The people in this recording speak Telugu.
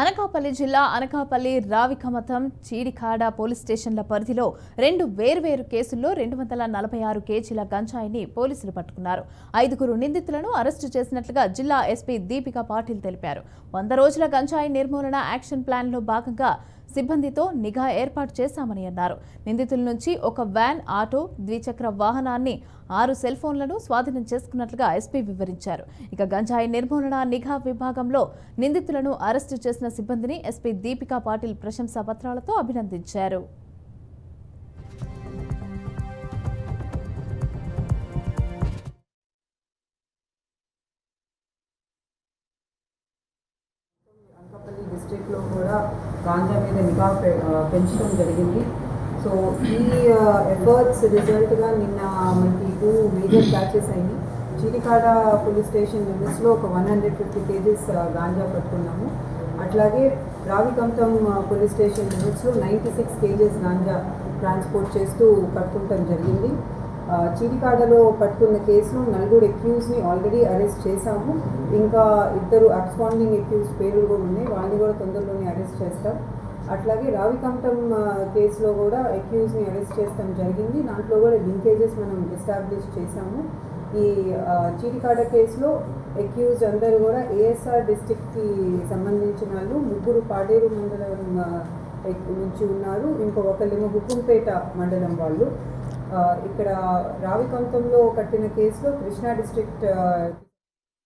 అనకాపల్లి జిల్లా అనకాపల్లి రావికమతం చీడికాడ పోలీస్ స్టేషన్ల పరిధిలో రెండు వేర్వేరు కేసుల్లో 246 కేజీల గంజాయిని పోలీసులు పట్టుకున్నారు. 5 నిందితులను అరెస్టు చేసినట్లుగా జిల్లా ఎస్పీ దీపికా పాటిల్ తెలిపారు. 100 రోజుల గంజాయి నిర్మూలన యాక్షన్ ప్లాన్లో భాగంగా సిబ్బందితో నిఘా ఏర్పాటు చేశామని అన్నారు. నిందితుల నుంచి ఒక వ్యాన్, ఆటో, ద్విచక్ర వాహనాన్ని, 6 సెల్ ఫోన్లను స్వాధీనం చేసుకున్నట్లుగా ఎస్పీ వివరించారు. ఇక గంజాయి నిర్మూలన నిఘా విభాగంలో నిందితులను అరెస్టు చేసిన సిబ్బందిని ఎస్పీ దీపికా పాటిల్ ప్రశంసా పత్రాలతో అభినందించారు. అనకాపల్లి డిస్ట్రిక్ట్లో కూడా గాంజా మీద నిఘా పెంచడం జరిగింది. సో ఈ ఎఫర్ట్స్ రిజల్ట్గా నిన్న మనకి 2 మేజర్ క్యాచెస్ అయింది. చీడికాడ పోలీస్ స్టేషన్ లిమిట్స్లో ఒక 150 కేజీస్ గాంజా పట్టుకున్నాము. అట్లాగే రావికంతం పోలీస్ స్టేషన్ లిమిట్స్లో 96 కేజీస్ గాంజా ట్రాన్స్పోర్ట్ చేస్తూ పట్టుకుంటాం జరిగింది. చీడికాడలో పట్టుకున్న కేసులో 4 అక్యూజ్ని ఆల్రెడీ అరెస్ట్ చేశాము. ఇంకా 2 అబ్స్కాండింగ్ అక్యూజ్ పేర్లు కూడా ఉన్నాయి, వాళ్ళని కూడా తొందరలోనే అరెస్ట్ చేస్తాం. అట్లాగే రావికంఠం కేసులో కూడా అక్యూజ్ని అరెస్ట్ చేస్తాం జరిగింది. దాంట్లో కూడా లింకేజెస్ మనం ఎస్టాబ్లిష్ చేశాము. ఈ చీడికాడ కేసులో అక్యూజ్ అందరూ కూడా ఏఎస్ఆర్ డిస్ట్రిక్ట్కి సంబంధించిన వాళ్ళు, 3 పాడేరు మండలం నుంచి ఉన్నారు, ఒకళ్ళేమో హుకుంపేట మండలం వాళ్ళు. ఇక్కడ రావికంఠంలో కట్టిన కేసులో కృష్ణా డిస్ట్రిక్ట్